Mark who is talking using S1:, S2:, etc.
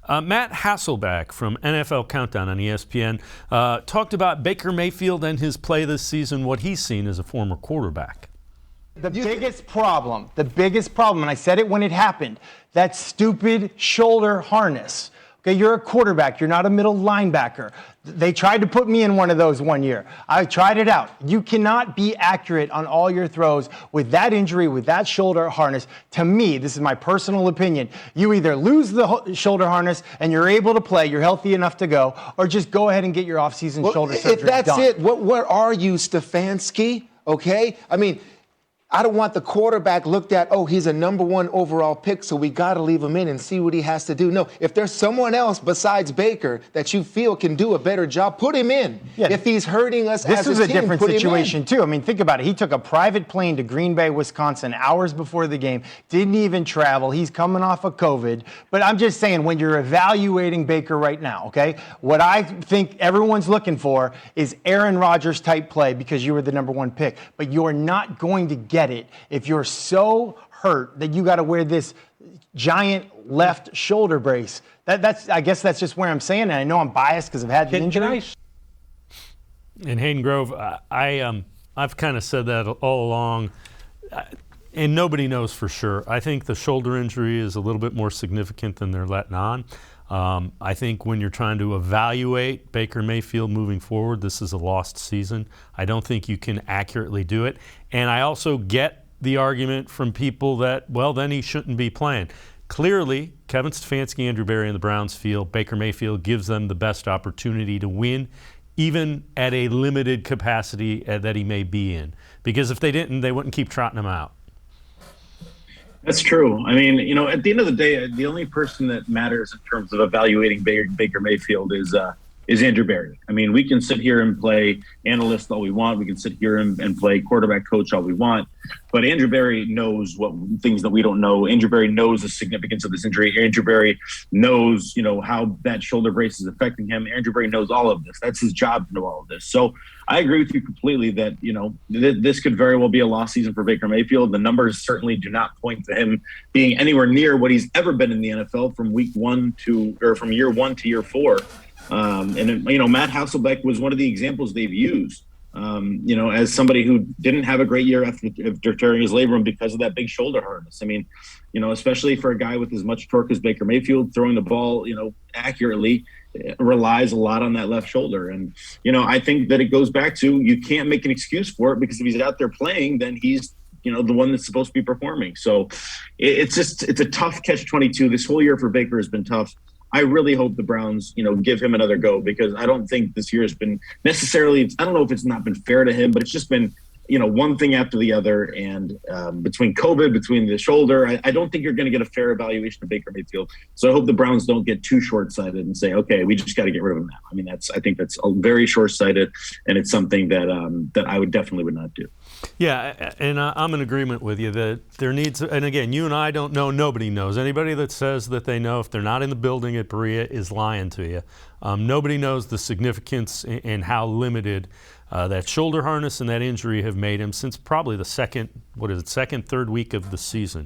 S1: Matt Hasselbeck from NFL Countdown on ESPN talked about Baker Mayfield and his play this season, what he's seen as a former quarterback.
S2: The biggest problem, and I said it when it happened, that stupid shoulder harness. Okay, you're a quarterback. You're not a middle linebacker. They tried to put me in one of those one year. I tried it out. You cannot be accurate on all your throws with that injury, with that shoulder harness. To me, this is my personal opinion, you either lose the shoulder harness and you're able to play, you're healthy enough to go, or just go ahead and get your offseason shoulder surgery
S3: if that's
S2: done.
S3: it, what are you, Stefanski? Okay? I mean, I don't want the quarterback looked at, oh, he's a number 1 overall pick, so we got to leave him in and see what he has to do. No, if there's someone else besides Baker that you feel can do a better job, put him in. Yeah. If he's hurting us as a team,
S2: this is a different situation, too. I mean, think about it. He took a private plane to Green Bay, Wisconsin, hours before the game, didn't even travel. He's coming off of COVID. But I'm just saying, when you're evaluating Baker right now, okay, what I think everyone's looking for is Aaron Rodgers-type play because you were the number 1 pick. But you're not going to get it if you're so hurt that you got to wear this giant left shoulder brace. I guess that's just where I'm saying, and I know I'm biased because I've had the injury.
S1: In Hayden Grove, I've kind of said that all along, and nobody knows for sure. I think the shoulder injury is a little bit more significant than they're letting on. I think when you're trying to evaluate Baker Mayfield moving forward, this is a lost season. I don't think you can accurately do it. And I also get the argument from people that, well, then he shouldn't be playing. Clearly, Kevin Stefanski, Andrew Berry, and the Browns feel Baker Mayfield gives them the best opportunity to win, even at a limited capacity that he may be in. Because if they didn't, they wouldn't keep trotting him out.
S4: That's true. I mean, at the end of the day, the only person that matters in terms of evaluating Baker Mayfield is Andrew Berry. I mean, we can sit here and play analyst all we want. We can sit here and play quarterback coach all we want. But Andrew Berry knows what things that we don't know. Andrew Berry knows the significance of this injury. Andrew Berry knows, how that shoulder brace is affecting him. Andrew Berry knows all of this. That's his job to know all of this. So I agree with you completely that, this could very well be a lost season for Baker Mayfield. The numbers certainly do not point to him being anywhere near what he's ever been in the NFL from from year 1 to year 4. Matt Hasselbeck was one of the examples they've used, as somebody who didn't have a great year after tearing his labrum because of that big shoulder harness. I mean, especially for a guy with as much torque as Baker Mayfield, throwing the ball, accurately relies a lot on that left shoulder. And, I think that it goes back to, you can't make an excuse for it because if he's out there playing, then he's, the one that's supposed to be performing. So it's a tough catch-22. This whole year for Baker has been tough. I really hope the Browns, give him another go because I don't think this year has been necessarily, I don't know if it's not been fair to him, but it's just been, one thing after the other. And between COVID, between the shoulder, I don't think you're going to get a fair evaluation of Baker Mayfield. So I hope the Browns don't get too short-sighted and say, okay, we just got to get rid of him now. I mean, I think that's very short-sighted, and it's something that I would not do.
S1: Yeah, and I'm in agreement with you that there needs, and again, you and I don't know, nobody knows. Anybody that says that they know if they're not in the building at Berea is lying to you. Nobody knows the significance and how limited that shoulder harness and that injury have made him since probably the third week of the season.